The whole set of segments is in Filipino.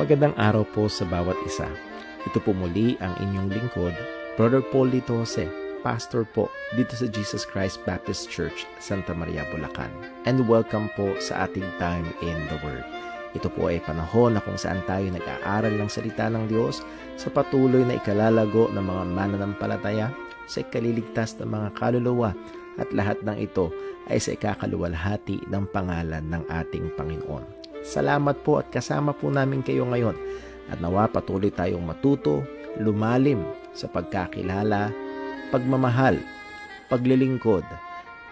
Magandang araw po sa bawat isa. Ito po muli ang inyong lingkod, Brother Paul Lito Jose, Pastor po dito sa Jesus Christ Baptist Church, Santa Maria, Bulacan. And welcome po sa ating time in the Word. Ito po ay panahon na kung saan tayo nag-aaral ng salita ng Diyos sa patuloy na ikalalago ng mga mananampalataya, sa ikaliligtas ng mga kaluluwa, at lahat ng ito ay sa ikakaluwalhati ng pangalan ng ating Panginoon. Salamat po at kasama po namin kayo ngayon at nawa patuloy tayong matuto, lumalim sa pagkakilala, pagmamahal, paglilingkod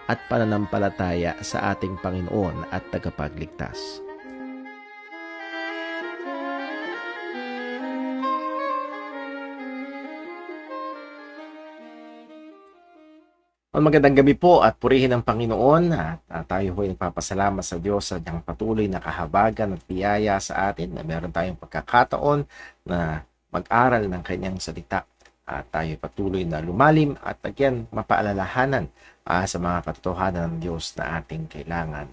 at pananampalataya sa ating Panginoon at tagapagligtas. Magandang gabi po at purihin ang Panginoon at tayo po ay nagpapasalamat sa Diyos sa niyang patuloy na kahabagan at biyaya sa atin na meron tayong pagkakataon na mag-aral ng kanyang salita at tayo patuloy na lumalim at again mapaalalahanan sa mga katotohanan ng Diyos na ating kailangan.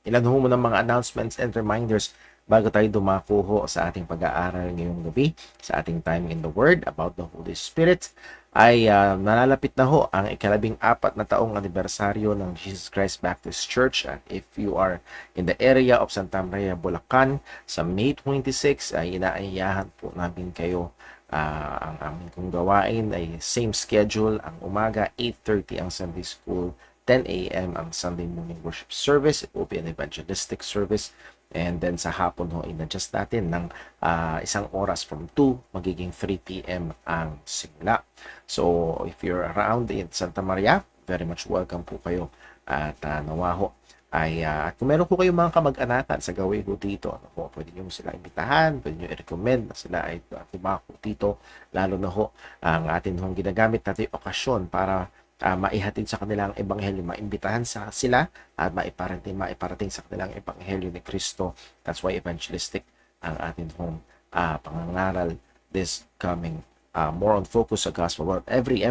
Ilan ho muna mga announcements and reminders bago tayo dumako sa ating pag-aaral ngayong gabi sa ating time in the Word about the Holy Spirit. Ay nalalapit na ho ang ika-14 na taong anibersaryo ng Jesus Christ Baptist Church. At if you are in the area of Santa Maria, Bulacan, sa May 26 ay inaayahan po namin kayo. Ang aming kong gawain ay same schedule, ang umaga 8:30 ang Sunday School, 10 a.m. ang Sunday morning worship service. It will be an evangelistic service. And then sa hapon ho, in-adjust natin ng isang oras from 2, magiging 3 p.m. ang simula. So, if you're around in Santa Maria, very much welcome po kayo. At nawa ho, at kung meron po kayong mga kamag-anakan sa gawin ko dito, pwede nyo sila imbitahan, pwede nyo i-recommend na sila ay tumako dito. Lalo na ho, ang atin hong ginagamit natin okasyon para maihatid sa kanilang ebanghelyo, maimbitahan sila at maiparating sa kanilang ebanghelyo ni Kristo. That's why evangelistic ang atin hong pangangaral this coming more on focus sa gospel. Well, every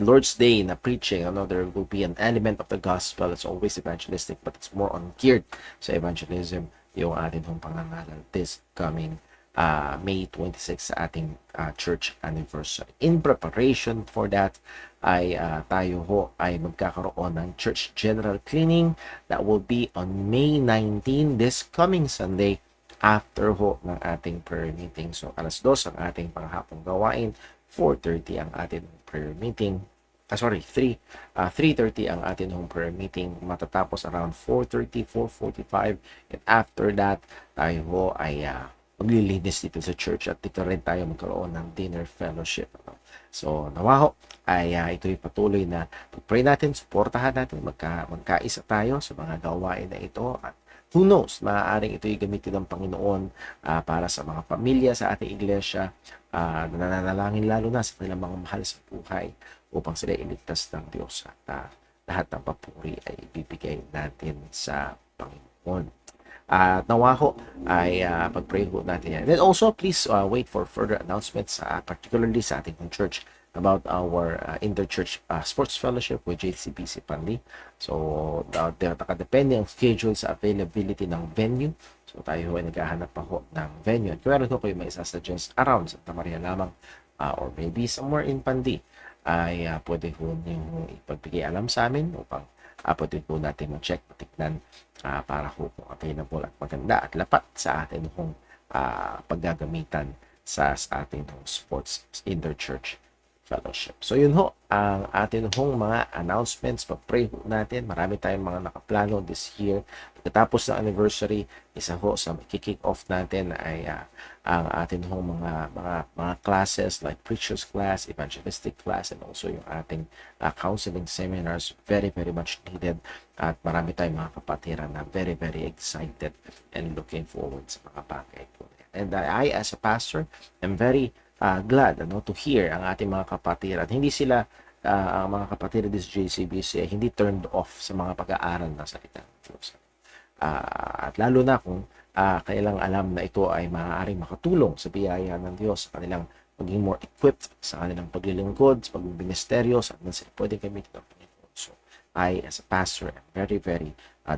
Lord's Day na preaching, there will be an element of the gospel. It's always evangelistic, but it's more on geared sa evangelism yung atin hong pangangaral this coming May 26 sa ating church anniversary. In preparation for that, ay tayo ho ay magkakaroon ng church general cleaning that will be on May 19 this coming Sunday after ho ng ating prayer meeting. So alas 2 ang ating panghapong gawain, 4:30 ang ating prayer meeting. 3:30 ang ating home prayer meeting, matatapos around 4:30, 4:45, and after that tayo ho ay maglilinis dito sa church at dito rin tayo magkaroon ng dinner fellowship. So nawa ho ay ito'y patuloy na pag-pray natin, suportahan natin, magkaisa tayo sa mga gawain na ito. At who knows, maaaring ito'y gamitin ng Panginoon para sa mga pamilya sa ating iglesia, nananalangin lalo na sa kanilang mga mahal sa buhay upang sila iligtas ng Diyos at lahat ng papuri ay ibibigay natin sa Panginoon. Nawa ho ay pag-pray ho natin yan. And then also, please wait for further announcements, particularly sa ating church, about our inter-church sports fellowship with JCBC Panli. So, nakadepende ang schedule sa availability ng venue. So, tayo ho ay naghahanap pa ho ng venue. At kung meron ho kayo may isa-suggest around Santa Maria lamang or maybe somewhere in Pandi, ay pwede ho nyo ipagbigay alam sa amin upang pwede po natin mag-check, matignan para ho kung available at maganda at lapat sa atin hong paggagamitan sa ating hong sports inter-church fellowship. So yun ho, ang atin hong mga announcements, pag-pray ho natin. Marami tayong mga nakaplano this year. Pagkatapos ng anniversary, isa ho sa kick off natin ay ang atin hong mga classes like preacher's class, evangelistic class, and also yung ating counseling seminars, very much needed. At marami tayong mga kapatiran na very excited and looking forward sa mga bagay po. And I as a pastor am very glad to hear ang ating mga kapatiran. Hindi sila ang mga kapatiran this JCBC ay hindi turned off sa mga pag-aaral ng salita ng Diyos. At lalo na kung kailang alam na ito ay maaaring makatulong sa biyaya ng Diyos sa kanilang maging more equipped sa kanilang paglilingkod, sa pagbiministeryo, sa kanilang sila pwedeng gamitin ng Panginoon. So, I as a pastor am very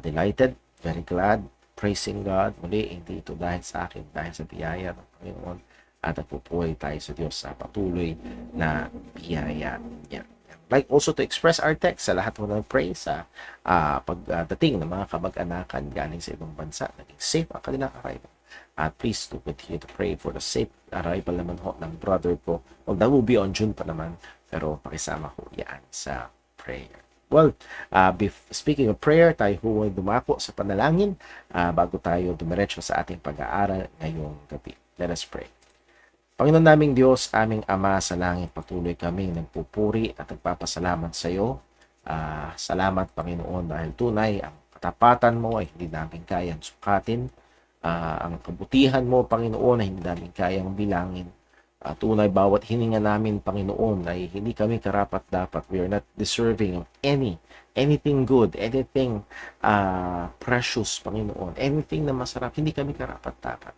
delighted, very glad praising God. Muli, hindi ito dahil sa akin, dahil sa biyaya ng Panginoon. At nagpupuri tayo sa Diyos sa patuloy na biyaya niya. Like also to express our text sa lahat mo ng pray sa pagdating ng mga kamag-anakan galing sa ibang bansa. Naging safe ang kanilang arrival. At please to continue to pray for the safe arrival naman ho ng brother ko. Well, that will be on June pa naman. Pero pakisama ko yan sa prayer. Well, speaking of prayer, tayo huwag dumako sa panalangin bago tayo dumiretso sa ating pag-aaral ngayong gabi. Let us pray. Panginoon naming Diyos, aming Ama sa langit, patuloy kaming nagpupuri at nagpapasalamat sa iyo. Salamat Panginoon dahil tunay ang katapatan mo ay hindi namin kayang sukatin. Ang kabutihan mo Panginoon ay hindi namin kayang bilangin. Tunay bawat hininga namin Panginoon ay hindi kami karapat-dapat. We are not deserving of anything good, anything precious Panginoon, anything na masarap, hindi kami karapat-dapat.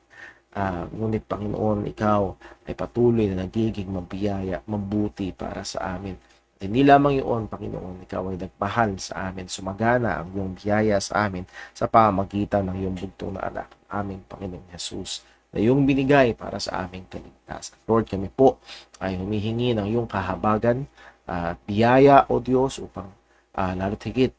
Ngunit Panginoon, Ikaw ay patuloy na nagiging mabiyaya, mabuti para sa amin. At hindi lamang yun, Panginoon, Ikaw ay nagmahal sa amin, sumagana ang iyong biyaya sa amin sa pamamagitan ng iyong bugtong na anak, aming Panginoong Jesus, na iyong binigay para sa aming kaligtasan. Lord, kami po ay humihingi ng iyong kahabagan at biyaya, O Diyos, upang lalo't higit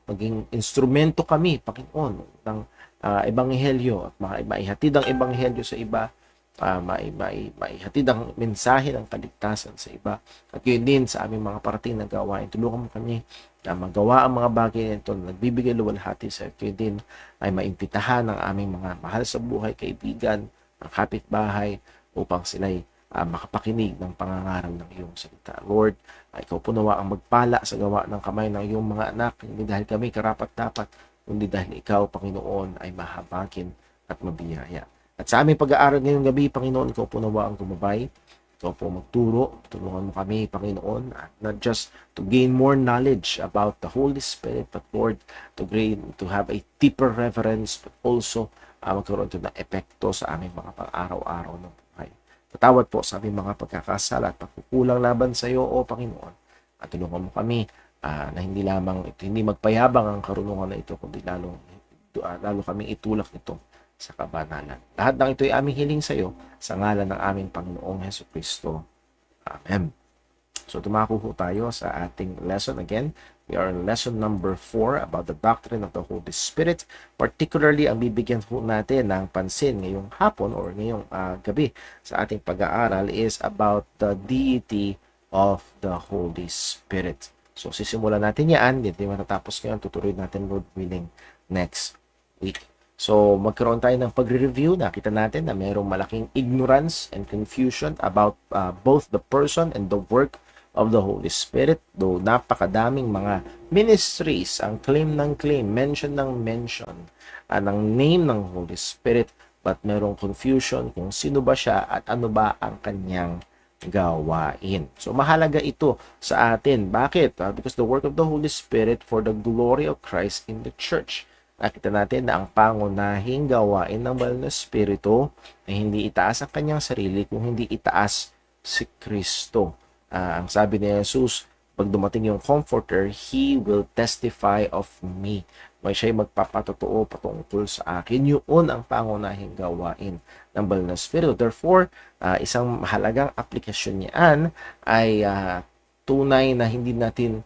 maging instrumento kami, Panginoon, ng ebanghelyo at maihatid ang ebanghelyo sa iba, maihatid ang mensahe ng kaligtasan sa iba, at yun din sa aming mga parating na gawain. Tulungan mo kami na magawa ang mga bagay nito na nagbibigay luwalhati sa iyo. Din ay maimbitahan ang aming mga mahal sa buhay, kaibigan, ang kapitbahay, upang sila'y makapakinig ng pangangaral ng iyong salita. Lord, ikaw po nawa ang magpala sa gawa ng kamay ng iyong mga anak, hindi dahil kami karapat-dapat, kundi dahil ikaw, Panginoon, ay mahabagin at mabiyaya. At sa aming pag-aaral ngayong gabi, Panginoon, ikaw po nawa ang gumabay. Ikaw po magturo. Tulungan mo kami, Panginoon, not just to gain more knowledge about the Holy Spirit, but Lord, to have a deeper reverence, but also magkaroon ito ng epekto sa aming mga pang-araw-araw ng buhay. Patawad po sa aming mga pagkakasala at pagkukulang laban sa iyo, O Panginoon. At tulungan mo kami na hindi lamang ito, hindi magpayabang ang karunungan na ito, kundi lalo kaming itulak nito sa kabanalan. Lahat ng ito ay aming hiling sa iyo sa ngalan ng aming Panginoong Hesukristo. Amen. So tumako po tayo sa ating lesson again. We are in lesson number 4 about the doctrine of the Holy Spirit. Particularly, ang bibigyan po natin ng pansin ngayong hapon or ngayong gabi sa ating pag-aaral is about the deity of the Holy Spirit. So, sisimulan natin yan. Hindi matatapos ngayon. Tutuloy natin, Lord willing, next week. So, magkaroon tayo ng pagre-review. Nakita natin na mayroong malaking ignorance and confusion about both the person and the work of the Holy Spirit. Though napakadaming mga ministries ang claim ng claim, mention ng mention ng name ng Holy Spirit, but mayroong confusion kung sino ba siya at ano ba ang kanyang gawain. So mahalaga ito sa atin. Bakit? Because the work of the Holy Spirit for the glory of Christ in the church. Nakita natin na ang pangunahing gawain ng banal na Espiritu ay hindi itaas ang kanyang sarili, kung hindi itaas si Kristo. Ang sabi ni Jesus, pag dumating yung Comforter, He will testify of me. May siya'y magpapatotoo patungkol sa akin. Yun ang pangunahing gawain ng banal na Espiritu. Therefore, isang mahalagang aplikasyon niyan ay tunay na hindi natin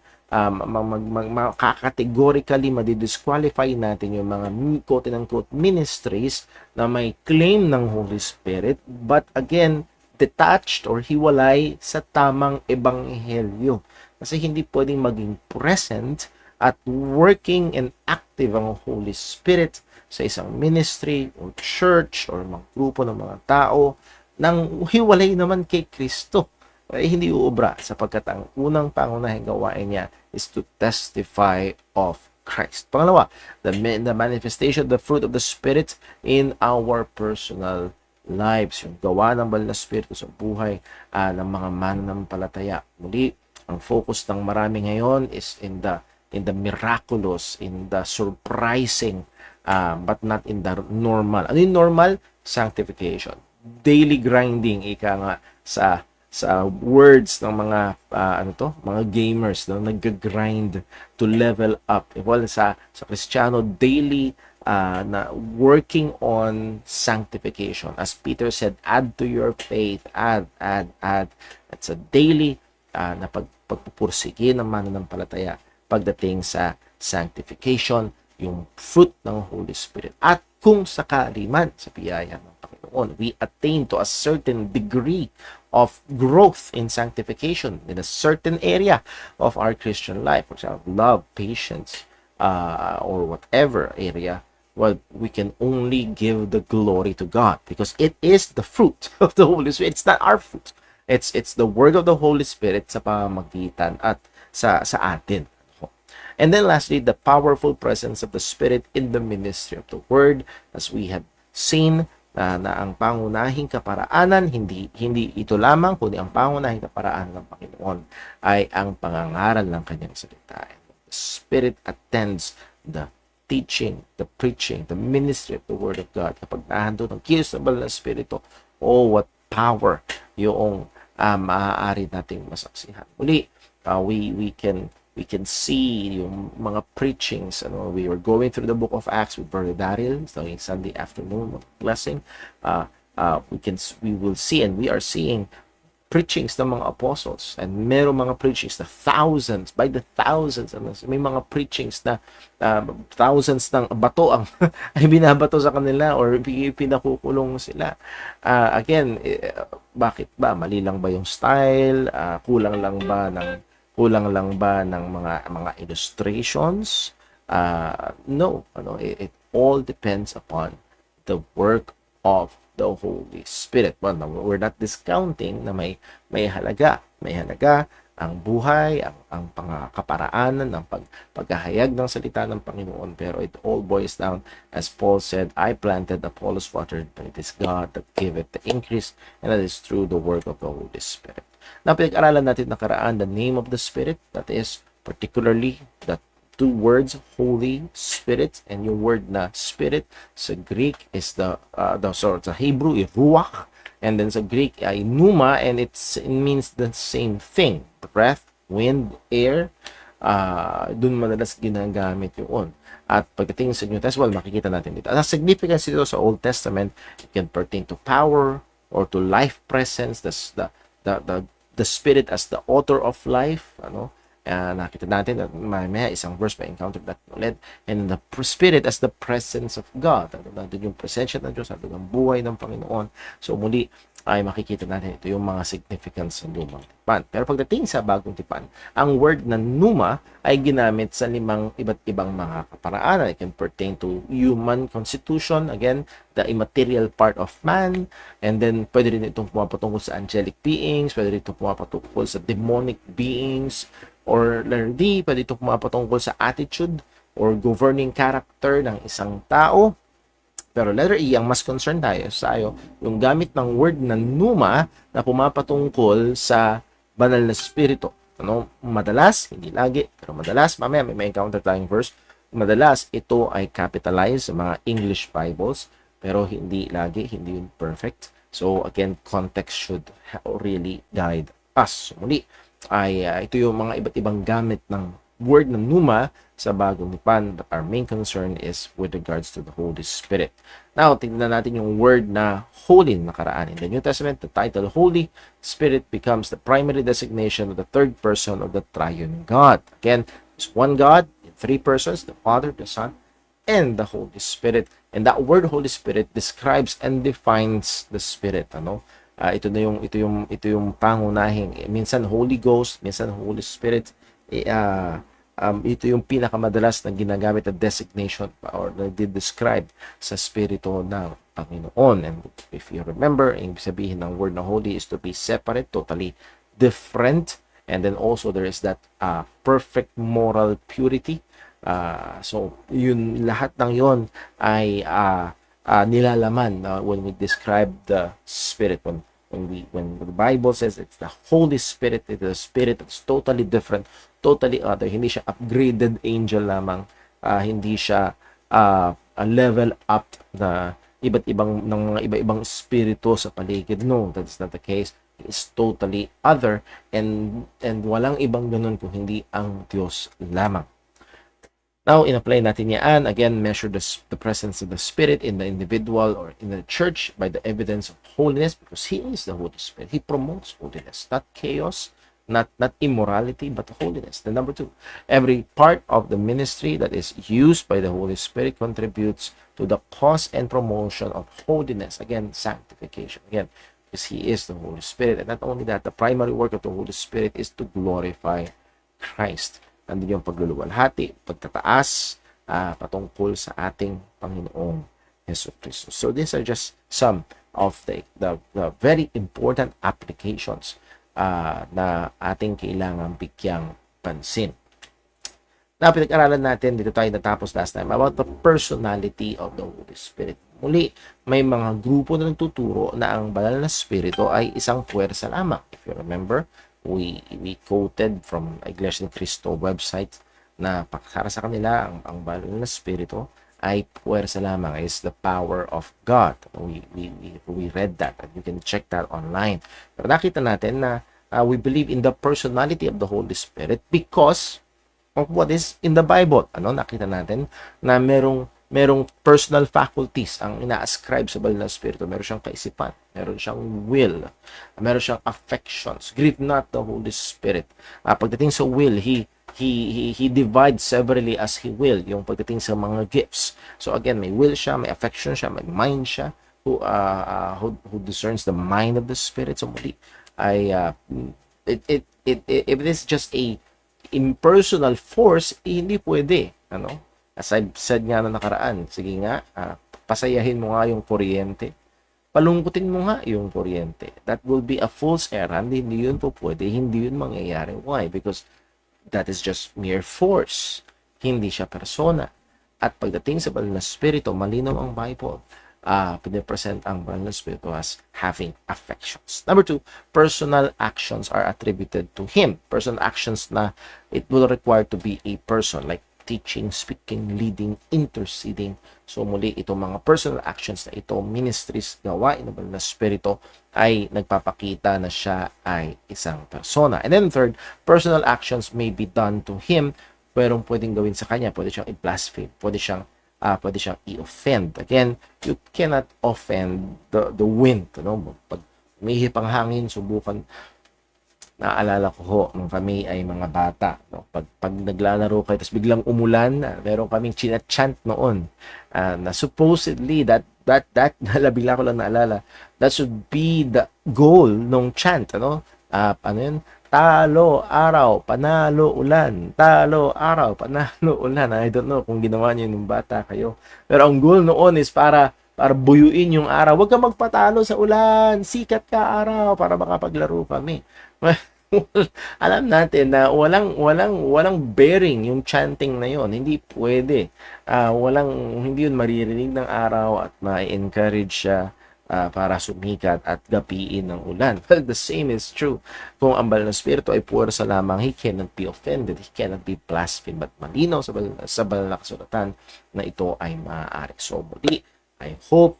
categorically madidisqualify natin yung mga quote-unquote ministries na may claim ng Holy Spirit, but again, detached or hiwalay sa tamang ebanghelyo. Kasi hindi pwedeng maging present at working and active ang Holy Spirit sa isang ministry o church or mga grupo ng mga tao nang hiwalay naman kay Kristo. Ay hindi uubra, sapagkat ang unang pangunahing gawain niya is to testify of Christ. Pangalawa, the manifestation of the fruit of the Spirit in our personal lives. Yung gawa ng banal na Espiritu sa buhay ng mga mananampalataya. Muli, ang focus ng marami ngayon is in the miraculous, in the surprising, but not in the normal. Ano yung normal? Sanctification. Daily grinding, ika nga sa words ng mga mga gamers, no, nag-grind to level up. Well, sa Kristiyano, daily na working on sanctification. As Peter said, add to your faith, add. It's a daily na pagpupursige ng mananampalataya pagdating sa sanctification, yung fruit ng Holy Spirit. At kung sakali man sa biyaya ng Panginoon, we attain to a certain degree of growth in sanctification in a certain area of our Christian life, for example, love, patience, or whatever area, well, we can only give the glory to God because it is the fruit of the Holy Spirit. It's not our fruit. It's the word of the Holy Spirit sa pamamagitan at sa atin. And then lastly, the powerful presence of the Spirit in the ministry of the word, as we have seen na ang pangunahing kaparaanan, hindi ito lamang, kundi ang pangunahing kaparaanan ng Panginoon ay ang pangangaral ng kanyang salita. The Spirit attends the teaching, the preaching, the ministry of the Word of God. Kapag nahandun ang kilos ng Banal na Espiritu, oh, what power yung maaari nating masaksihan. Muli, we can see yung mga preachings. We were going through the book of Acts with Brother Daryl starting Sunday afternoon, blessing. We will see, and we are seeing preachings ng mga apostles, and merong mga preachings na thousands, by the thousands, may mga preachings na thousands ng bato ang ay binabato sa kanila or pinakukulong sila. Again, bakit ba? Mali lang ba yung style? Kulang lang ba ng mga illustrations? No, it all depends upon the work of the Holy Spirit. Well, we're not discounting na may halaga ang buhay, ang pangkaparaanan, ang paghahayag ng salita ng Panginoon, pero it all boils down, as Paul said, I planted, Apollos watered, but it is God that giveth the increase, and that is through the work of the Holy Spirit. Na pinag-aralan natin nakaraan the name of the Spirit, that is particularly the two words, Holy Spirit, and yung word na Spirit sa Greek is sa Hebrew is ruach, and then sa Greek ay pneuma, and it means the same thing, breath, wind, air. Dun madalas ginagamit yun. At pagdating sa New Testament, makikita natin dito. Ang significance dito sa Old Testament, it can pertain to power or to life presence, the Spirit as the author of life, nakita natin at may isang verse pa encounter that ulit, and the Spirit as the presence of God. Nandun yung presensya ng Diyos, nandun ang buhay ng Panginoon. So muli ay makikita natin ito yung mga significance ng lumang tipan. Pero pagdating sa bagong tipan, ang word na pneuma ay ginamit sa 5 iba't ibang mga kaparaanan. It can pertain to human constitution, again, the immaterial part of man, and then pwede rin itong pumapatungkol sa angelic beings, pwede rin itong pumapatungkol sa demonic beings, or letter D, pwede ito pumapatungkol sa attitude or governing character ng isang tao. Pero letter E, ang mas concerned tayo, yung gamit ng word na pneuma na pumapatungkol sa banal na spirito. Madalas, hindi lagi, pero madalas, mamaya may encounter tayong verse, madalas ito ay capitalized sa mga English Bibles, pero hindi lagi, hindi yun perfect. So again, context should really guide us. So, muli, ay ito yung mga iba't ibang gamit ng word ng pneuma sa bagong tipan, but our main concern is with regards to the Holy Spirit. Now, tingnan natin yung word na holy na nakaraan. In the New Testament, the title Holy Spirit becomes the primary designation of the third person of the triune God. Again, there's one God in 3 persons, the Father, the Son, and the Holy Spirit. And that word Holy Spirit describes and defines the Spirit. Ito yung pangunahing, minsan Holy Ghost, minsan Holy Spirit. Ito yung pinakamadalas na ginagamit na designation or na describe sa Espiritu ng Panginoon. And if you remember, ibig sabihin ng word na holy is to be separate, totally different. And then also there is that perfect moral purity. So yun, lahat ng yon ay nilalaman when we describe the Spirit. When the Bible says it's the Holy Spirit, it's a Spirit that's totally different, totally other. Hindi siya upgraded angel lamang, hindi siya a level up na mga iba-ibang espiritu sa paligid. No, that's not the case. It's totally other, and walang ibang ganun kung hindi ang Diyos lamang. Now, in-apply natin yan. Again, measure the presence of the Spirit in the individual or in the church by the evidence of holiness, because He is the Holy Spirit. He promotes holiness, not chaos, not immorality, but holiness. Then number 2, every part of the ministry that is used by the Holy Spirit contributes to the cause and promotion of holiness. Again, sanctification. Again, because He is the Holy Spirit. And not only that, the primary work of the Holy Spirit is to glorify Christ. Nandun yung pagluluwalhati, pagtataas, patungkol sa ating Panginoong Hesus Kristo. So these are just some of the very important applications na ating kailangang bigyang pansin. Na pinag-aralan natin, dito tayo natapos last time, about the personality of the Holy Spirit. Muli, may mga grupo na nagtuturo na ang banal na Espiritu ay isang puwersa lamang. If you remember, we quoted from Iglesia ni Cristo website na para sa kanila ang banal na Espiritu ay puwersa lamang, is the power of God. We read that, and you can check that online. Pero nakita natin na we believe in the personality of the Holy Spirit because of what is in the Bible. Nakita natin na merong personal faculties ang ina-ascribe sa banal na Espiritu. Meron siyang kaisipan, meron siyang will, meron siyang affections. Grieve not the Holy Spirit. Pagdating sa will, he divides severally as He will, yung pagdating sa mga gifts. So again, may will siya, may affection siya, may mind siya, who discerns the mind of the Spirit. So muli, if it is just a impersonal force, hindi pwede. As I've said nga na nakaraan, sige nga, pasayahin mo nga yung kuryente. Palungkutin mo nga yung kuryente. That will be a fool's errand. Hindi yun po pwede. Hindi yun mangyayari. Why? Because that is just mere force. Hindi siya persona. At pagdating sa banal na Espiritu, malinaw ang Bible. Pinipresent ang banal na Espiritu as having affections. Number 2, personal actions are attributed to Him. Personal actions na it will require to be a person, like teaching, speaking, leading, interceding. So muli, itong mga personal actions na ito, ministries, gawain ng banal na Espiritu, ay nagpapakita na siya ay isang persona. And then third, personal actions may be done to Him, pero pwedeng gawin sa Kanya. Pwede siyang i-blaspheme, pwede siyang i-offend. Again, you cannot offend the wind. Pag umihip ang hangin, subukan. Naalala ko ho, nung kami ay mga bata, pag naglalaro kayo, tapos biglang umulan, meron kaming chinachant noon, na supposedly, that bigla ko lang naalala, that should be the goal nung chant, ano yun? Talo, araw, panalo, ulan. Talo, araw, panalo, ulan. I don't know kung ginawa niyo nung bata kayo. Pero ang goal noon is para buyuin yung araw. Huwag ka magpatalo sa ulan. Sikat ka araw para makapaglaro kami. Alam natin na walang bearing yung chanting na yon. Hindi pwede. Hindi yun maririnig ng araw at ma-encourage siya para sumikat at gapiin ng ulan. Well, the same is true. Kung ang banal na Espiritu ay puwersa lamang, He cannot be offended, He cannot be blasphemed. But malinaw sa banal na kasulatan na ito ay maaari. So muli, I hope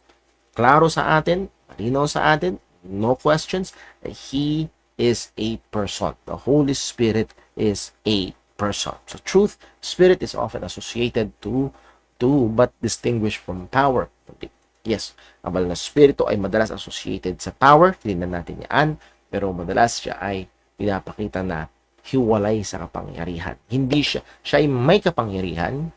klaro sa atin, malinaw sa atin, no questions, He is a person. The Holy Spirit is a person. So truth, Spirit is often associated to but distinguished from power. Yes, ang banal na Espiritu ay madalas associated sa power, tingnan natin yan, pero madalas siya ay pinapakita na hiwalay sa kapangyarihan. Hindi siya ay may kapangyarihan,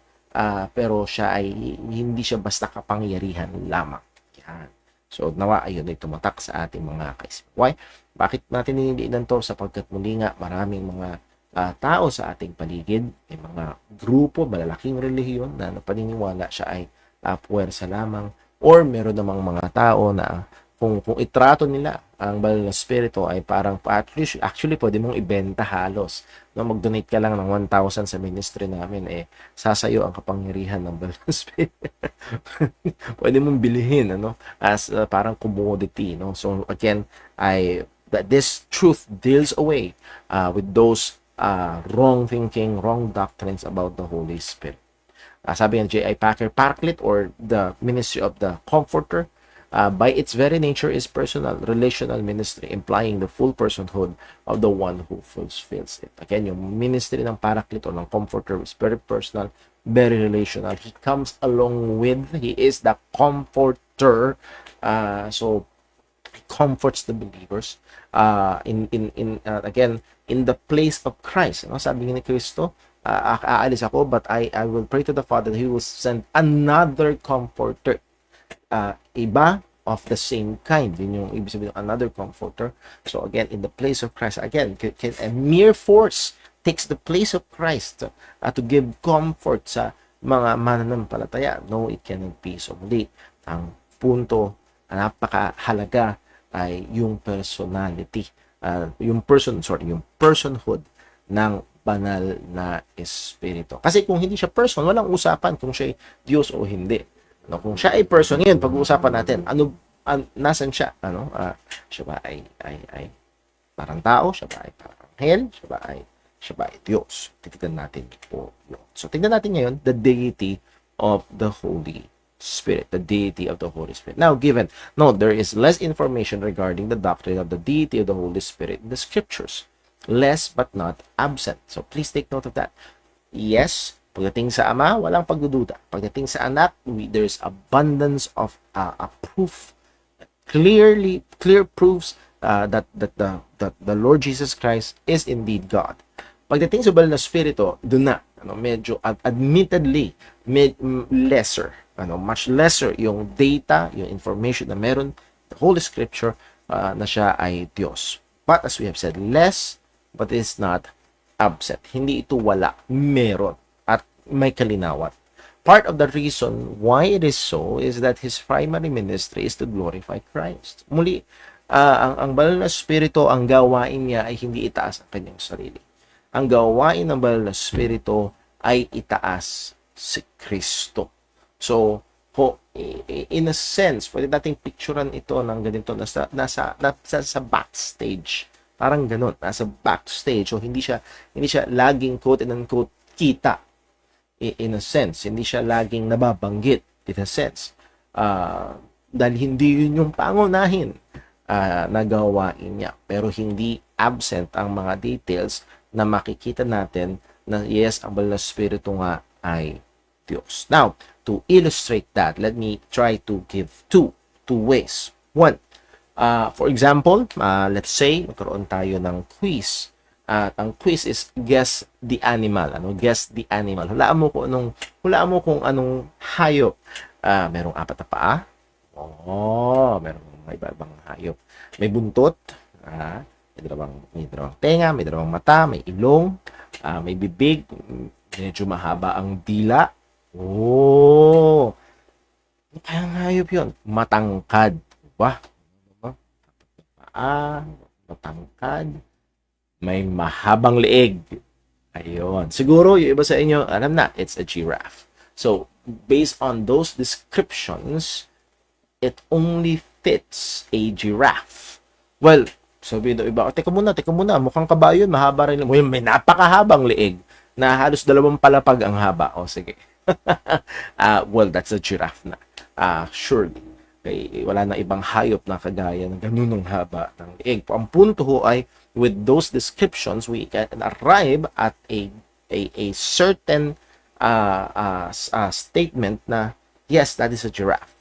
pero siya ay hindi siya basta kapangyarihan lamang. Yan. So nawa ayun ay tumatak sa ating mga kaisipan. Why? Bakit natin nililinan to? Sapagkat muli nga maraming mga tao sa ating paligid, may mga grupo, malalaking relihiyon na paniniwala siya ay puwersa lamang, or meron namang mga tao na kung itrato nila ang banal na Espiritu ay parang actually pwede mong ibenta halos. Mag-donate ka lang ng 1,000 sa ministry namin, sasayo ang kapangyarihan ng banal na Espiritu. Pwede mong bilhin as parang commodity. So again, that this truth deals away with those wrong thinking, wrong doctrines about the Holy Spirit. Sabi ng J.I. Packer, Paraclete or the ministry of the Comforter, by its very nature is personal, relational ministry, implying the full personhood of the one who fulfills it. Again, yung ministry ng Paraclete o ng Comforter is very personal, very relational. He comes along with, he is the Comforter. So he comforts the believers. Again, in the place of Christ. Ano sabi ni Kristo? Aalis ako, but I will pray to the Father that He will send another comforter. Iba of the same kind. Yun yung ibig sabihin ng another comforter. So again, in the place of Christ, again, a mere force takes the place of Christ to give comfort sa mga mananampalataya. No, it cannot be. So muli, ang punto, napakahalaga ay yung personality, yung personhood ng banal na espiritu. Kasi kung hindi siya person, walang usapan kung siya ay Diyos o hindi. No, kung siya ay person, yun pag-uusapan natin. Nasan siya? Siya ba ay parang tao? Siya ba ay parang anghel? Siya ba ay Diyos? Titignan natin po yun. So tingnan natin ngayon the deity of the Holy Spirit, the deity of the Holy Spirit. Now, there is less information regarding the doctrine of the deity of the Holy Spirit in the scriptures. Less but not absent. So please take note of that. Yes, pagdating sa Ama, walang pagdududa. Pagdating sa Anak, there's abundance of proof. Clear proofs that the Lord Jesus Christ is indeed God. Pagdating sa banal na Espiritu, doon na, medyo admittedly lesser, much lesser yung data, yung information na meron the Holy Scripture na siya ay Diyos. But as we have said, less but it's not absent. Hindi ito wala, meron at may kalinawan. Part of the reason why it is so is that His primary ministry is to glorify Christ. Muli, ang banal na Espiritu, ang gawain niya ay hindi itaas ang kanyang sarili. Ang gawain ng banal na Espiritu ay itaas si Kristo. So, in a sense, pwede nating picturean ito ng ganito, nasa backstage. Parang ganun, nasa backstage. So, hindi siya laging quote and unquote kita. In a sense, hindi siya laging nababanggit. In a sense. Dahil hindi yun yung pangunahin na gawain niya. Pero hindi absent ang mga details na makikita natin na yes, ang banal na Espiritu nga ay Diyos. Now, to illustrate that, let me try to give two ways. One, for example, let's say, magkaroon tayo ng quiz. At ang quiz is guess the animal. Guess the animal. Hulaan mo kung anong hayop. Merong 4 na paa. Merong iba-ibang hayop. May buntot. May dalawang tenga, may dalawang mata, may ilong, may bibig, medyo mahaba ang dila. Kaya hayop yun. Matangkad. Matangkad. May mahabang leeg. Ayun. Siguro, yung iba sa inyo, alam na, it's a giraffe. So, based on those descriptions, it only fits a giraffe. Well, sabi daw iba, teka muna, mukhang kabayo yun, mahaba rin. Well, may napakahabang leeg na halos 2 palapag ang haba. Sige. Well, that's a giraffe na. Surely. Wala na ibang hayop na kagaya ng ganunong haba ng leeg. Ang punto ho ay, with those descriptions, we can arrive at a certain statement na, yes, that is a giraffe.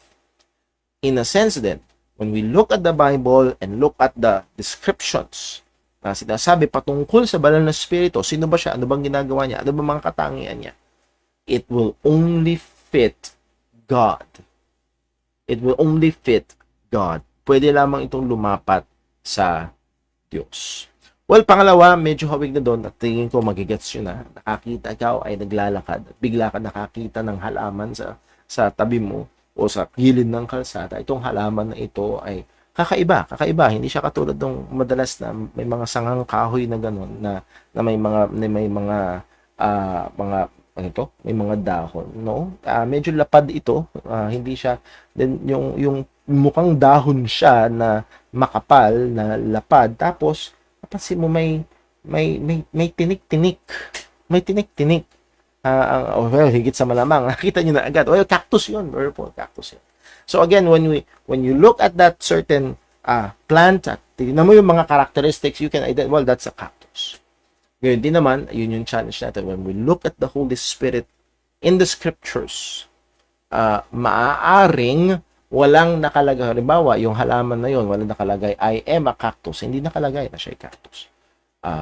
In a sense then, when we look at the Bible and look at the descriptions na sinasabi patungkol sa banal na Espiritu, sino ba siya? Ano bang ginagawa niya? Ano bang mga katangian niya? It will only fit God. It will only fit God. Pwede lamang itong lumapat sa Diyos. Well, pangalawa, medyo hawig na doon at tingin ko magigets yun na. Nakakita ikaw ay naglalakad at bigla ka nakakita ng halaman sa tabi mo o sa gilid ng kalsada. Itong halaman na ito ay kakaiba. Hindi siya katulad ng madalas na may mga sangang kahoy na gano'n na may mga dahon, no? Medyo lapad ito. Hindi siya then yung mukhang dahon siya na makapal na lapad, tapos napansin mo may tinik-tinik. May tinik-tinik. Well, higit sa malamang nakita niyo na agad. Well, cactus 'yun, purple cactus 'yun. So again, when you look at that certain plant, at tingnan mo yung mga characteristics, you can identify, well, that's a cactus. Ngayon din naman, yun yung challenge natin. When we look at the Holy Spirit in the scriptures, maaaring walang nakalagay. Halimbawa, yung halaman na yun, walang nakalagay, I am a cactus. Hindi nakalagay na siya ay cactus.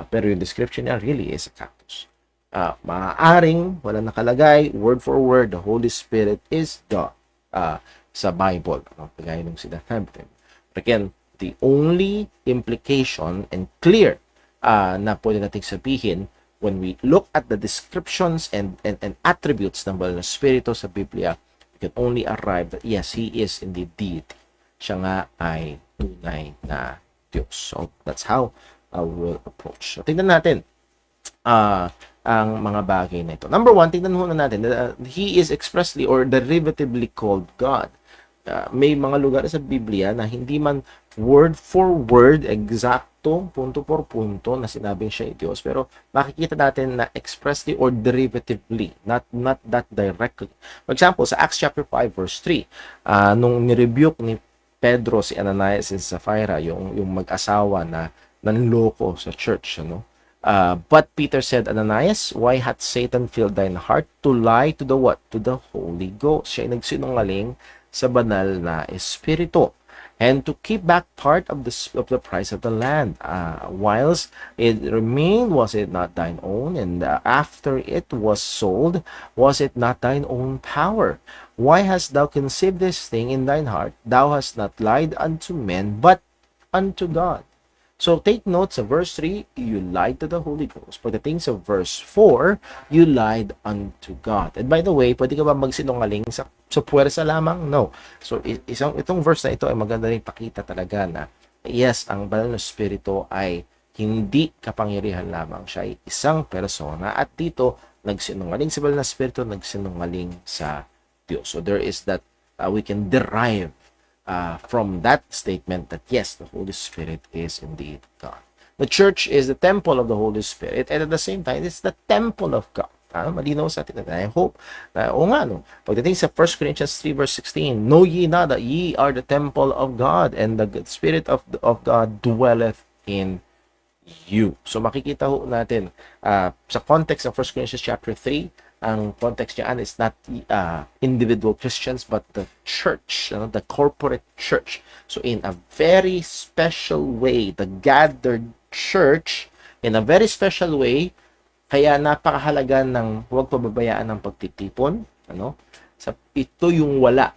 Pero yung description niya really is a cactus. Maaaring walang nakalagay, word for word, the Holy Spirit is God sa Bible. Kagaya nung sinasabi. Again, the only implication and clear na pwede nating sabihin when we look at the descriptions and attributes ng Banal na Espiritu sa Biblia, we can only arrive that yes, He is indeed deity. Siya nga ay tunay na Diyos. So, that's how we will approach. So, tingnan natin ang mga bagay na ito. Number one, tingnan muna natin, He is expressly or derivatively called God. May mga lugar sa Biblia na hindi man word for word, exacto, punto por punto na sinabing siya ay Diyos. Pero makikita natin na expressly or derivatively, not that directly. For example, sa Acts chapter 5 verse 3, nung nirebuke ni Pedro si Ananias and Sapphira, yung mag-asawa na nanloko sa church, ano? But Peter said, Ananias, why hath Satan filled thine heart to lie to the what? To the Holy Ghost. Siya ay nagsinungaling sa banal na espiritu, and to keep back part of the price of the land, whilst it remained, was it not thine own? And after it was sold, was it not thine own power? Why hast thou conceived this thing in thine heart? Thou hast not lied unto men, but unto God. So take note sa verse 3, you lied to the Holy Ghost. Pagdating sa verse 4, you lied unto God. And by the way, pwede ka ba magsinungaling sa puwersa lamang? No. So itong verse na ito ay maganda rin pakita talaga na yes, ang Banal na Espiritu ay hindi kapangyarihan lamang. Siya ay isang persona at dito nagsinungaling sa Banal na Espiritu, nagsinungaling sa Diyos. So there is that we can derive from that statement that yes, the Holy Spirit is indeed God. The church is the temple of the Holy Spirit, and at the same time, it's the temple of God. Malinaw sa atin. I hope na, no? Pagdating sa 1 Corinthians 3 verse 16, know ye not that ye are the temple of God, and the Spirit of God dwelleth in you. So makikita ho natin sa context of 1 Corinthians chapter 3, ang context niyan is not individual Christians but the church, the corporate church. So in a very special way, the gathered church, in a very special way, kaya napakahalaga ng huwag pababayaan ng pagtitipon. Ito yung wala.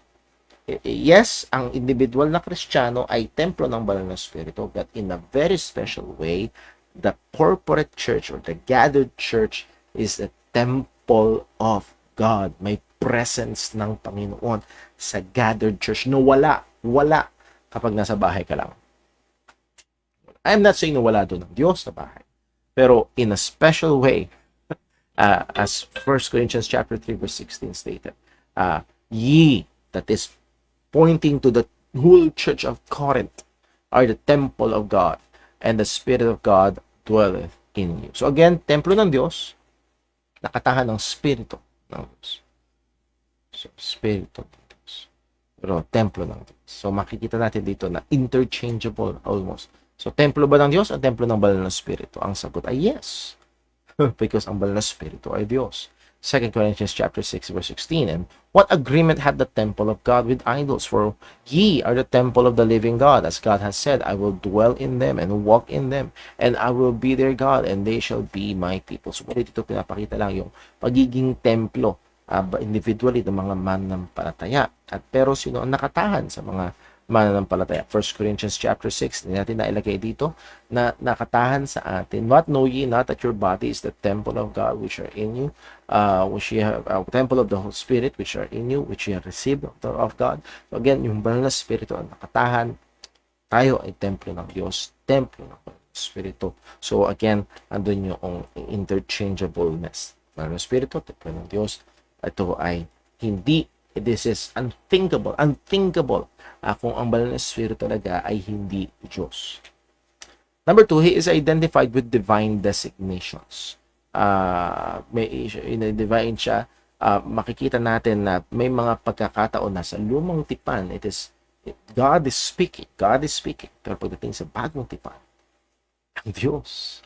Yes, ang individual na Kristiyano ay templo ng Banal na Espiritu, but in a very special way, the corporate church or the gathered church is a temple of God. May presence ng Panginoon sa gathered church na wala kapag nasa bahay ka lang. I'm not saying na wala doon ang Diyos sa bahay. Pero in a special way, as 1 Corinthians chapter 3 verse 16 stated, ye, that is pointing to the whole church of Corinth, are the temple of God, and the Spirit of God dwelleth in you. So again, templo ng Diyos, nakatahan ng Spirito ng Diyos. So, Spirito ng Diyos. Pero, templo ng Diyos. So, makikita natin dito na interchangeable almost. So, templo ba ng Diyos o templo ng Banal na Espiritu? Ang sagot ay yes. Because ang Banal na Espiritu ay Diyos. 2 Corinthians chapter 6 verse 16, and what agreement had the temple of God with idols? For ye are the temple of the living God, as God has said, I will dwell in them and walk in them, and I will be their God, and they shall be my people. So dito pinapakita lang yung pagiging templo individually ng mga mananampalataya. At pero sino ang nakatahan sa mga mananampalataya? 1 Corinthians chapter 6, hindi natin nailagay dito na nakatahan sa atin. What know ye not that your body is the temple of God which are in you, which ye have, temple of the Holy Spirit which are in you, which ye have received of God. So again, yung Banal na Espiritu ang nakatahan. Tayo ay templo ng Diyos, templo ng Espiritu. So again, andun yung interchangeableness. Banal na Espiritu, templo ng Diyos. Ito ay hindi, this is unthinkable kung ang Banal na Espiritu talaga ay hindi Diyos. Number 2, He is identified with divine designations. May divine siya makikita natin na may mga pagkakataon na sa lumang tipan, God is speaking. God is speaking. Pero pagdating sa bagong tipan, ang Diyos.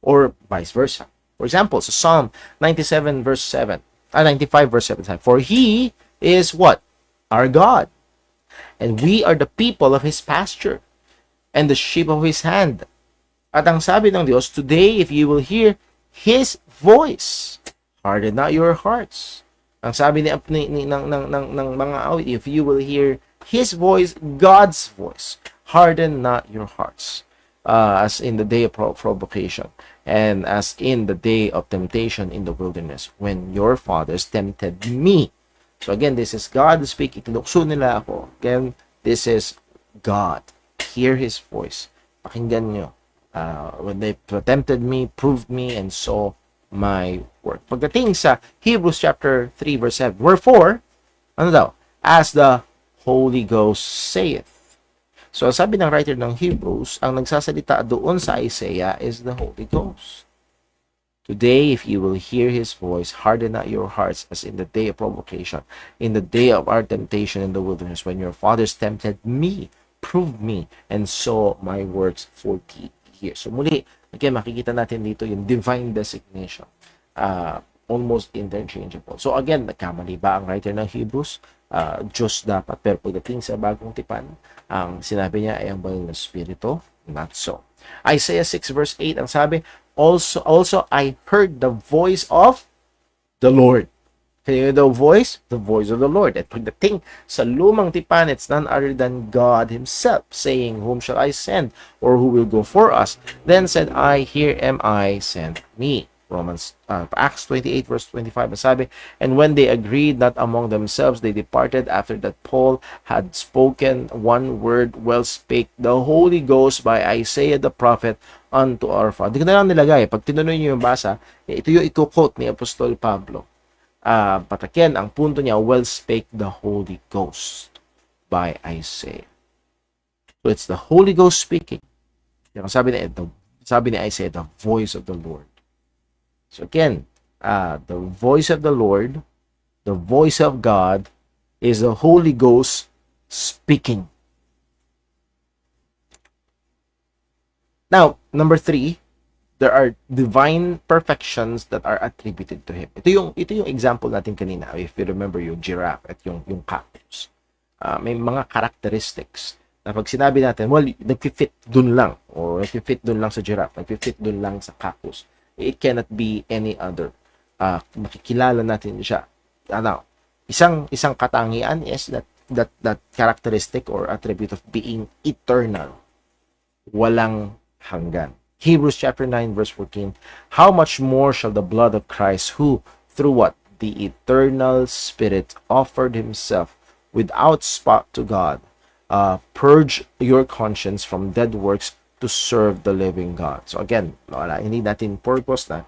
Or vice versa. For example, sa Psalm 97 verse 7, 95 verse 7, for He is what? Our God. And we are the people of His pasture and the sheep of His hand. At ang sabi ng Diyos, today if you will hear His voice, harden not your hearts. Ang sabi ng mga awit, if you will hear His voice, God's voice, harden not your hearts. As in the day of provocation, and as in the day of temptation in the wilderness, when your fathers tempted me. So again, this is God speaking. Tinukso nila ako. Again, this is God. Hear His voice. Pakinggan nyo. When they tempted me, proved me, and saw my work. Pagdating sa Hebrews chapter 3 verse 7, wherefore, ano daw? As the Holy Ghost saith. So, sabi ng writer ng Hebrews, ang nagsasalita doon sa Isaiah is the Holy Ghost. Today, if you will hear His voice, harden not your hearts as in the day of provocation, in the day of our temptation in the wilderness, when your fathers tempted me, proved me, and saw my works 40 years. So, muli, again, makikita natin dito yung divine designation. Almost interchangeable. So, again, nagkamali ba ang writer ng Hebrews? Diyos dapat, pero pagdating sa bagong tipan, ang sinabi niya ay ang banal na Espiritu, not so. Isaiah 6 verse 8, ang sabi, also I heard the voice of the Lord. Can you hear the voice? The voice of the Lord. At pagdating sa lumang tipan, it's none other than God Himself, saying, whom shall I send? Or who will go for us? Then said I, here am I, send me. Acts 28 verse 25, sabi, and when they agreed not among themselves, they departed after that Paul had spoken one word, well spake the Holy Ghost by Isaiah the prophet unto our father. Hindi ko na lang nilagay. Pag tinuloy niyo yung basa, ito yung i-quote ni Apostol Pablo. Patakin, ang punto niya, well spake the Holy Ghost by Isaiah. So it's the Holy Ghost speaking. Yung sabi ni Isaiah, the voice of the Lord. So again, the voice of the Lord, the voice of God, is the Holy Ghost speaking. Now, number 3, there are divine perfections that are attributed to Him. Ito yung example natin kanina. If you remember yung giraffe at yung cactus. May mga characteristics na pag sinabi natin, well, nag-fit dun lang, or nag-fit dun lang sa giraffe, nag-fit dun lang sa cactus. It cannot be any other. Makikilala natin siya. Isang katangian is that characteristic or attribute of being eternal. Walang hanggan. Hebrews chapter 9 verse 14, how much more shall the blood of Christ, who through what? The eternal Spirit offered Himself without spot to God, purge your conscience from dead works to serve the living God. So again, hindi natin purpose na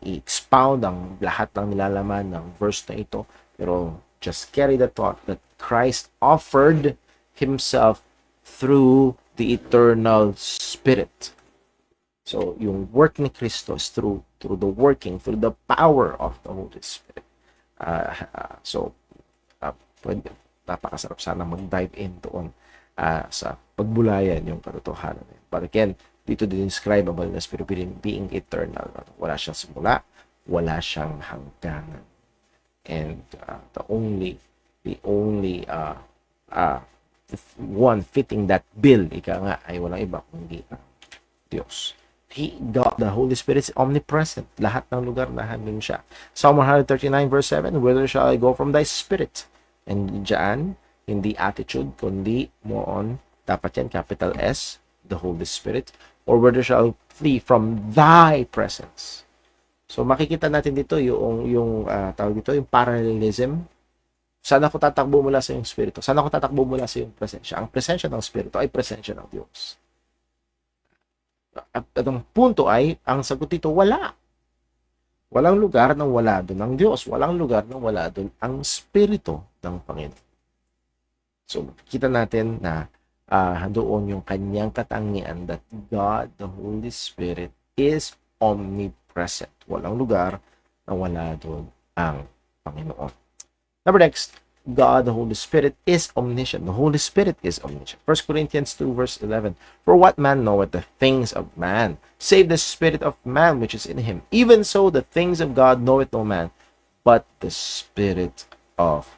i-expound ang lahat ng nilalaman ng verse na ito, pero just carry the thought that Christ offered Himself through the eternal Spirit. So yung work ni Kristo is through the power of the Holy Spirit. Napakasarap sana mag-dive in doon sa pagbulayan yung katotohanan. But again, dito din describe ang banal na Espiritu being eternal. Wala siyang simula, wala siyang hangganan. And the only one fitting that bill, ika nga, ay walang iba kundi Diyos. God, the Holy Spirit is omnipresent. Lahat ng lugar nahandun siya. Psalm 139 verse 7, whither shall I go from thy spirit? And dyan, hindi attitude, kundi more on, dapat yan, capital S, the Holy Spirit, or whether shall flee from thy presence. So makikita natin dito yung tawag dito, yung parallelism. Saan ako tatakbo mula sa yung Espiritu? Saan ako tatakbo mula sa yung presensya? Ang presensya ng Espiritu ay presensya ng Diyos. At ang punto ay, ang sagot dito, wala. Walang lugar nang wala doon ang Diyos. Walang lugar nang wala doon ang Espiritu ng Panginoon. So, kita natin na doon yung kanyang katangian that God, the Holy Spirit, is omnipresent. Walang lugar na wala doon ang Panginoon. Number next, God, the Holy Spirit, is omniscient. The Holy Spirit is omniscient. 1 Corinthians 2, verse 11. For what man knoweth the things of man, save the spirit of man which is in him? Even so, the things of God knoweth no man, but the Spirit of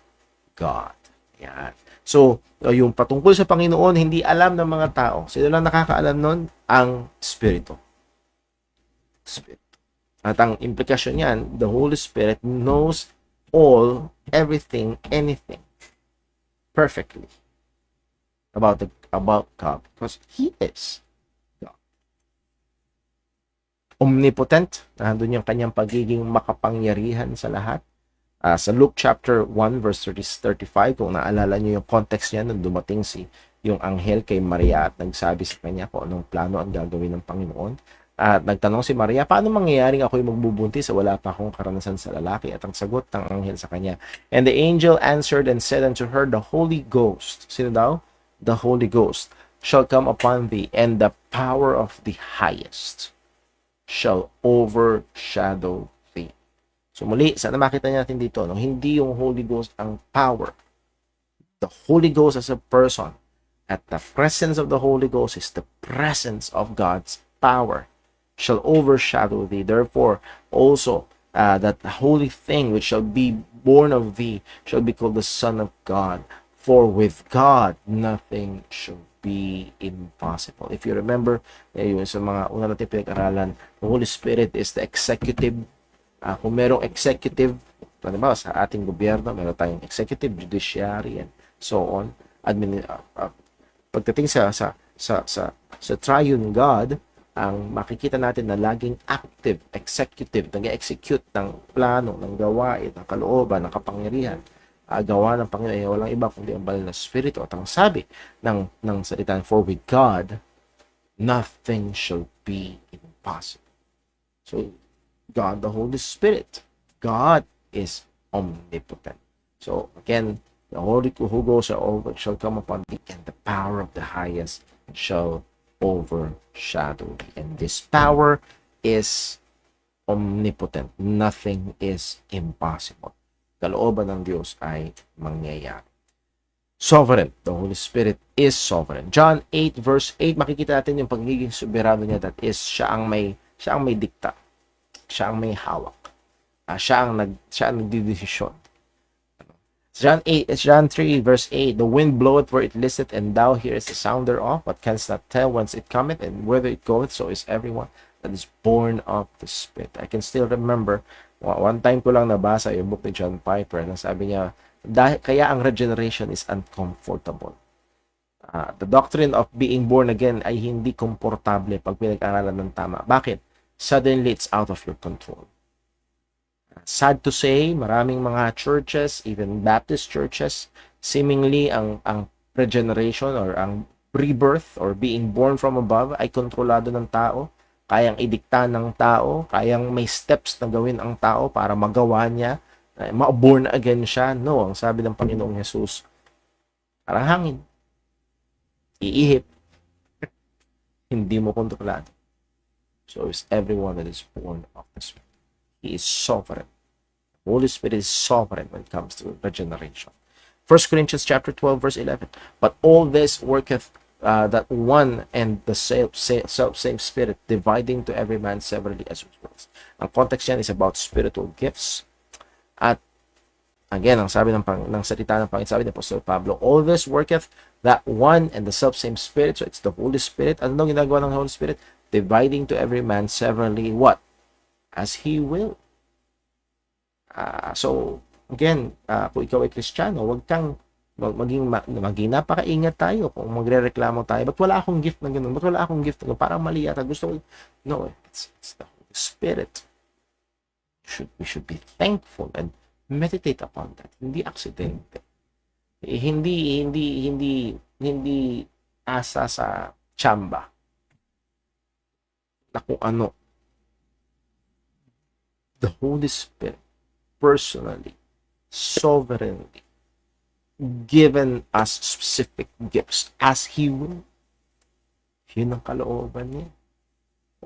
God. Yan. So, yung patungkol sa Panginoon, hindi alam ng mga tao. Sino lang nakakaalam nun? Ang Espiritu. Spirit. At ang implikasyon niyan, the Holy Spirit knows all, everything, anything perfectly about God, because He is God. Omnipotent, nandun yung kanyang pagiging makapangyarihan sa lahat. Sa Luke chapter 1 verse 35, kung naalala niyo yung context niya nung dumating yung anghel kay Maria at nagsabi sa kanya kung anong plano ang gagawin ng Panginoon. At nagtanong si Maria, paano mangyayaring ako'y magbubuntis sa wala pa akong karanasan sa lalaki? At ang sagot ng anghel sa kanya, and the angel answered and said unto her, the Holy Ghost, sino daw? The Holy Ghost shall come upon thee, and the power of the highest shall overshadow thee. So muli, sana makita natin dito, no? Hindi yung Holy Ghost ang power. The Holy Ghost as a person, at the presence of the Holy Ghost is the presence of God's power, shall overshadow thee. Therefore, also, that the holy thing which shall be born of thee shall be called the Son of God. For with God, nothing shall be impossible. If you remember, yung sa mga una natin pinag-aralan, the Holy Spirit is the executive. Kung merong executive, diba, sa ating gobyerno, meron tayong executive, judiciary, and so on. Pagdating sa triune God, ang makikita natin na laging active, executive, nag-execute ng plano, ng gawain, ng kalooban, ng kapangyarihan. Gawa ng Panginoon ay walang iba kundi ang banal na Espiritu. At ang sabi ng salita, for with God, nothing shall be impossible. So, God, the Holy Spirit, God is omnipotent. So, again, the Holy Ghost shall come upon thee, and the power of the highest shall overshadow. And this power is omnipotent. Nothing is impossible. Kalooban ng Diyos ay mangyayari. Sovereign. The Holy Spirit is sovereign. John 8 verse 8, makikita natin yung pagiging soberano niya, that is, siya ang may dikta. Siya ang may hawak. Siya ang nagdidesisyon. John 3 verse 8, the wind bloweth where it listeth, and thou hearest the sound thereof, but canst not tell whence it cometh and whither it goeth. So is everyone that is born of the Spirit. I can still remember, one time ko lang nabasa yung book ni John Piper, na sabi niya, kaya ang regeneration is uncomfortable. The doctrine of being born again ay hindi komportable pag pinag-aralan ng tama. Bakit? Suddenly it's out of your control. Sad to say, maraming mga churches, even Baptist churches, seemingly ang regeneration or ang rebirth or being born from above ay kontrolado ng tao, kayang idikta ng tao, kayang may steps na gawin ang tao para magawa niya, ma-born again siya. No, ang sabi ng Panginoong Jesus, parang hangin, iihip, hindi mo kontrolado. So is everyone that is born of the Spirit. He is sovereign. The Holy Spirit is sovereign when it comes to regeneration. 1 Corinthians chapter 12 verse 11. But all this worketh that one and the same Spirit, dividing to every man severally as it wills. Ang context yan is about spiritual gifts. At again, ang sabi ng salita ng Panginoon, sabi ni Apostol Pablo, all this worketh that one and the self-same Spirit. So it's the Holy Spirit. Ano ginagawa ng Holy Spirit? Dividing to every man severally what? As he will. So, again, kung ikaw ay Kristiyano, huwag kang maging napakaingat tayo kung magre-reklamo tayo. Ba't wala akong gift na gano'n? Ba't wala akong gift na gano'n? Parang mali yata. Gusto ko. No, it's the Holy Spirit. We should be thankful and meditate upon that. Hindi aksidente. Hindi asa sa tsamba na kung ano. The Holy Spirit personally, sovereignly, given us specific gifts as He will. Yun ang kalooban niya.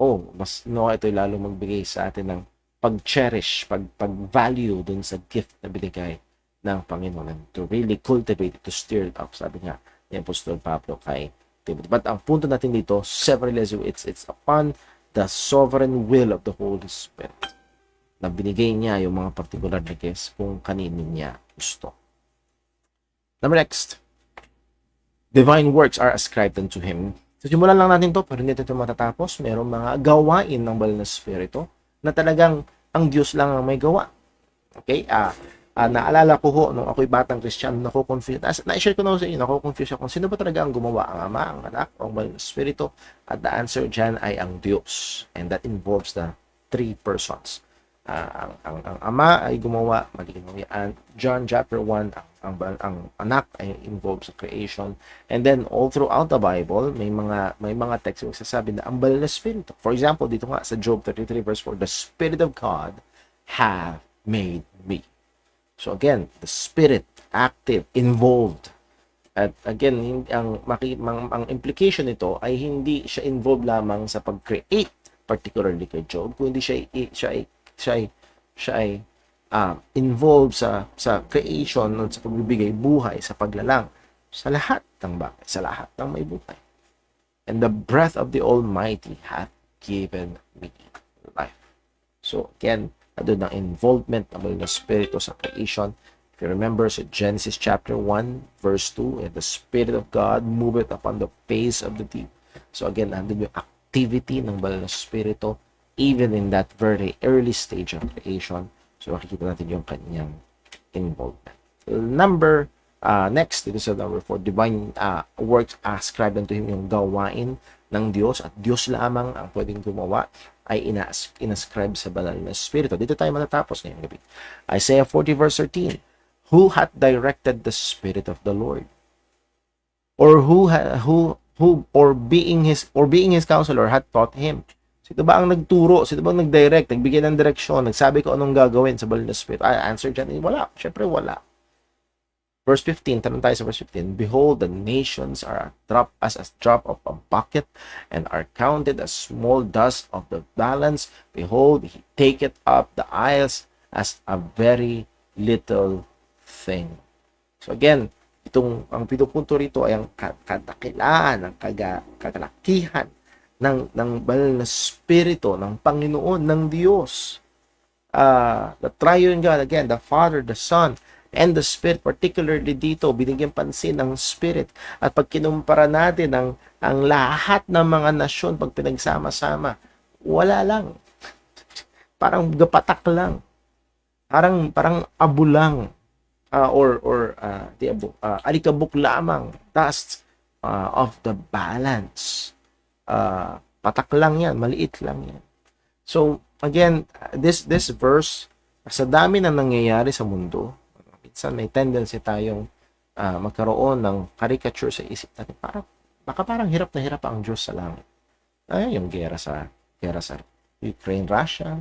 Ito'y lalo magbigay sa atin ng pag-cherish, pag-value dun sa gift na binigay ng Panginoon, and to really cultivate it, to stir it up. Sabi nga ni Apostol Pablo kay Timothy. But ang punto natin dito, severally, it's upon the sovereign will of the Holy Spirit na binigay niya yung mga particular na gifts kung kanino niya gusto. Number next, divine works are ascribed unto Him. So, simulan lang natin to, pero hindi ito matatapos. Merong mga gawain ng Banal na Espiritu na talagang ang Diyos lang ang may gawa. Okay? Naalala ko ho, nung ako'y batang Kristiyano, nako-confuse. Na-share ko na sa inyo, nako-confuse ako kung sino ba talaga ang gumawa, ang Ama, ang Anak, o ang Banal na Espiritu. At the answer dyan ay ang Diyos. And that involves the three persons. Ang Ama ay gumawa, malinaw yan. John chapter 1, ang Anak ay involved sa creation. And then all throughout the Bible, may mga text yung sasabi na ang Banal na Espiritu. For example, dito nga sa Job 33 verse 4, the Spirit of God have made me. So again, the Spirit, active, involved. At again, ang implication nito ay hindi siya involved lamang sa pag-create, particularly kay Job, kundi siya ay involved sa creation, sa pagbibigay buhay, sa paglalang, sa lahat ng bagay, sa lahat ng may buhay. And the breath of the Almighty hath given me life. So again, doon ang involvement ng Banal na Espiritu sa creation. If you remember sa Genesis chapter 1 verse 2, and the Spirit of God moveth upon the face of the deep. So again, andun yung activity ng Banal na Espiritu even in that very early stage of creation. So makikita natin yung kanyang involvement. Next, dito sa number 4, divine works ascribed unto Him, yung gawain ng Diyos, at Diyos lamang ang pwedeng gumawa, ay inascribe sa Banal na Espiritu. Dito tayo matatapos ngayong gabi. Isaiah 40 verse 13, who hath directed the Spirit of the Lord? Or being his counselor hath taught him? Sino ba ang nagturo? Sino ba ang nag-direct? Nagbigay ng direksyon? Nagsabi ko anong gagawin sa Banal na Espiritu? Answer dyan, wala. Siyempre wala. Verse 15, tanong tayo sa verse 15. Behold, the nations are as a drop of a bucket, and are counted as small dust of the balance. Behold, He taketh up the isles as a very little thing. So again, ang pinupunto rito ay ang kadakilaan, ang kagalakihan ng Banal na Espiritu, ng Panginoon, ng Diyos. The triune God, again, the Father, the Son, and the Spirit. Particularly dito, binigyan pansin ng Spirit. At pag kinumpara natin ang lahat ng mga nasyon, pag pinagsama-sama, wala lang. Parang gapatak lang. Parang abo lang. Alikabok lamang. Dust of the balance. Patak lang yan. Maliit lang yan. So, again, this verse, sa dami na nangyayari sa mundo, minsan may tendency tayong magkaroon ng caricature sa isip natin. Baka parang hirap na hirap ang Diyos sa langit. Yung gera sa Ukraine, Russia,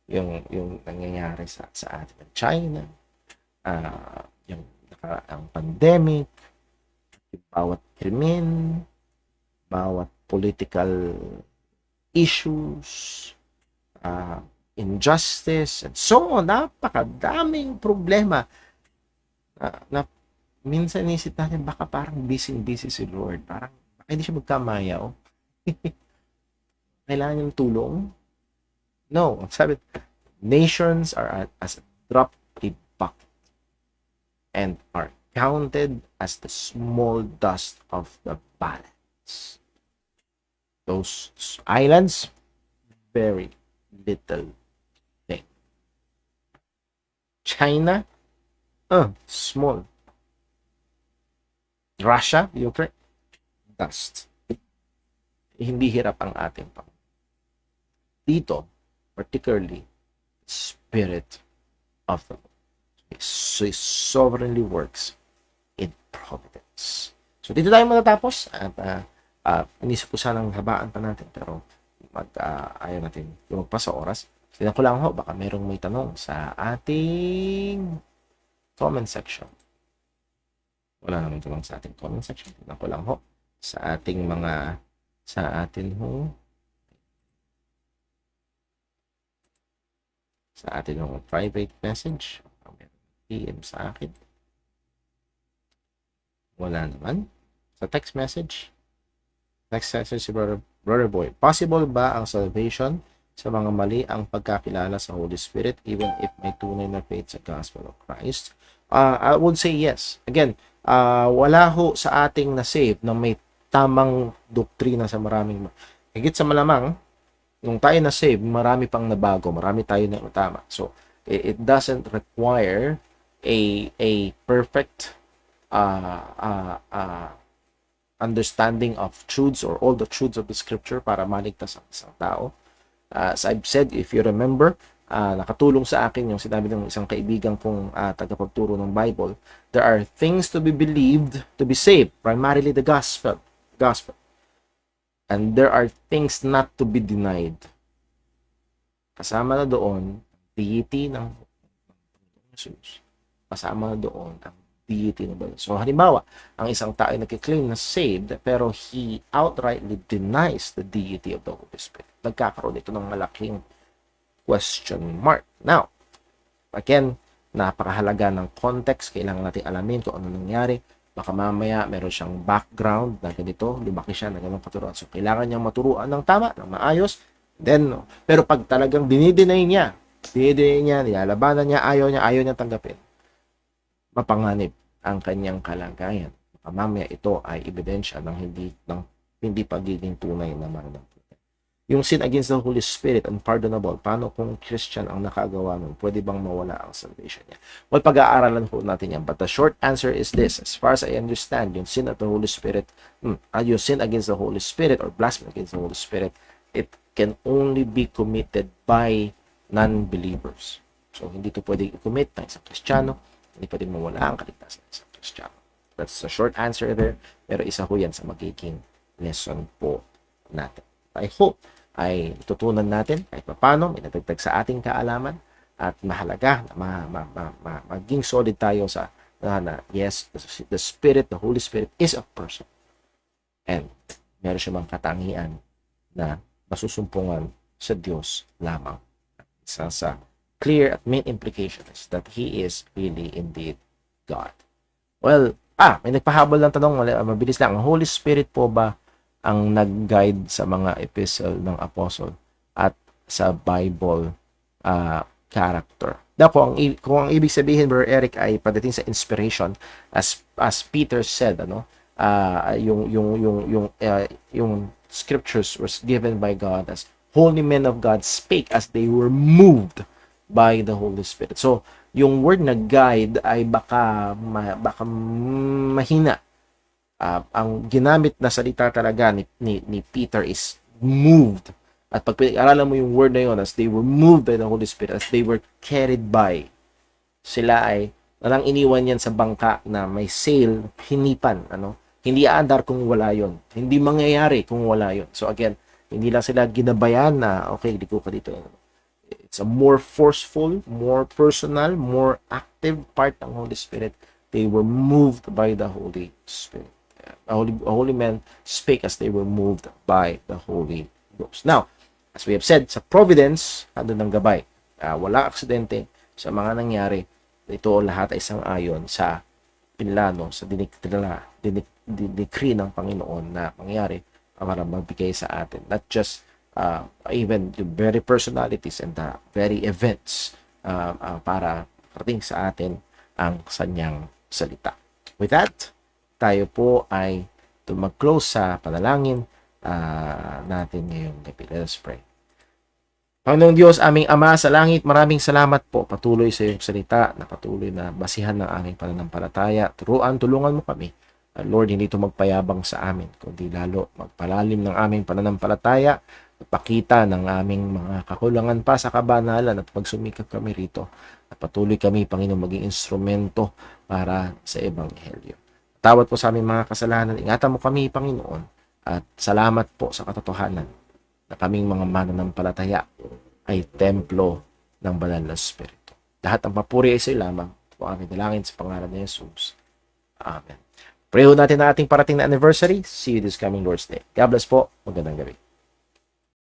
yung nangyayari sa atin ng China, ang pandemic, yung bawat krimen, bawat political issues, injustice, and so on. Napakadaming problema na minsan inisip natin, baka parang busy si Lord. Parang baka hindi siya magkamayaw. Kailangan niyang tulong? No. Sabi, nations are as a drop a bucket and are counted as the small dust of the balance. Those islands, very little thing. China, small. Russia, Ukraine, dust. Hindi hirap ang ating Panginoon. Dito, particularly, Spirit of the Lord. So, He sovereignly works in providence. So, dito tayo matatapos. At inisip ko sanang habaan pa natin, pero ayaw natin lumagpas sa oras. Tignan ko lang ho, baka merong may tanong sa ating comment section. Wala naman tanong sa ating comment section. Tignan ko lang ho sa ating sa atin ho sa atin ng private message. PM sa akin. Wala naman. Sa text message. Text message si Brother Boy. Possible ba ang salvation sa mga mali ang pagkakilala sa Holy Spirit even if may tunay na faith sa Gospel of Christ? I would say yes. Again, wala ho sa ating na-save na may tamang doktrina sa maraming. Higit sa malamang, nung tayo na-save, marami pang nabago, marami tayo na tama. So, it doesn't require a perfect understanding of truths or all the truths of the Scripture para maligtas ang isang tao. As I've said, if you remember, nakatulong sa akin yung sinabi ng isang kaibigan kong tagapagturo ng Bible. There are things to be believed to be saved, primarily the gospel. And there are things not to be denied. Kasama na doon deity ng Jesus. Kasama na doon ang deity ng Bible. So halimbawa, ang isang tao ay nagkiklaim na saved pero he outrightly denies the deity of the Holy Spirit. Nagkakaroon ito ng malaking question mark. Now, again, napakahalaga ng context. Kailangan natin alamin kung ano nangyari. Baka mamaya meron siyang background na ganito, lumaki siya na ganun katuruan. So, kailangan niyang maturuan ng tama, ng maayos. Then, pero pag talagang dinideny niya, nilalabanan niya, ayaw niya tanggapin, mapanganib ang kanyang kalagayan. Baka mamaya ito ay ebidensya ng hindi pagiging tunay na mananampalataya. Yung sin against the Holy Spirit, unpardonable. Paano kung Christian ang nakagawa nun? Pwede bang mawala ang salvation niya? Well, pag-aaralan po natin yan. But the short answer is this. As far as I understand, yung sin of the Holy Spirit, yung sin against the Holy Spirit or blasphemy against the Holy Spirit, it can only be committed by non-believers. So, hindi ito pwede i-commit ng isang Kristiyano. Hindi pwede mawala ang kaligtasan ng isang Kristiyano. That's the short answer there. Pero isa ho yan sa magiging lesson po natin. I hope ay tutunan natin kahit paano, may nadagdag sa ating kaalaman at mahalaga na maging solid tayo sa na yes, the Spirit, the Holy Spirit is a person. And meron siya mang katangian na masusumpungan sa Diyos lamang. Isa sa clear at main implication is that He is really indeed God. Well, may nagpahabol ng tanong, mabilis lang. Ang Holy Spirit po ba ang nag-guide sa mga epistle ng apostle at sa Bible character? Kung ang ibig sabihin, Brother Eric, ay pagdating sa inspiration, as Peter said, yung scriptures was given by God as holy men of God spake as they were moved by the Holy Spirit. So, yung word na guide ay baka mahina. Ang ginamit na salita talaga ni Peter is moved. At pag pinag-aralan mo yung word na yun, as they were moved by the Holy Spirit, as they were carried by, sila ay nalang iniwan yan sa bangka na may sail, hinipan. Hindi aandar kung wala yon. Hindi mangyayari kung wala yon. So again, hindi lang sila ginabayan na, okay, liko ka dito. It's a more forceful, more personal, more active part ng Holy Spirit. They were moved by the Holy Spirit. Holy men spake as they were moved by the Holy Ghost. Now, as we have said, sa providence, andun ng gabay. Wala aksidente sa mga nangyari. Ito lahat ay sang-ayon sa pinlano, sa decree ng Panginoon na mangyari para magbigay sa atin. Not just even the very personalities and the very events para parating sa atin ang kanyang salita. With that, tayo po ay mag-close sa panalangin natin ngayong gabi. Let us pray. Panginoong Diyos, aming Ama sa langit, maraming salamat po patuloy sa iyong salita na patuloy na basihan ng aming pananampalataya. Tulungan mo kami. Lord, hindi ito magpayabang sa amin, kundi lalo magpalalim ng aming pananampalataya at pakita ng aming mga kakulangan pa sa kabanalan at pagsumikap kami rito. At patuloy kami, Panginoon, maging instrumento para sa Ebanghelyo. Tawad po sa aming mga kasalanan. Ingatan mo kami, Panginoon. At salamat po sa katotohanan na kaming mga mananampalataya ay templo ng Banal na Espiritu. Lahat ng papuri ay sa iyo lamang. Ito po aming dalangin sa pangalan ni Jesus. Amen. Pray natin na ating parating na anniversary. See you this coming Lord's Day. God bless po. Magandang gabi.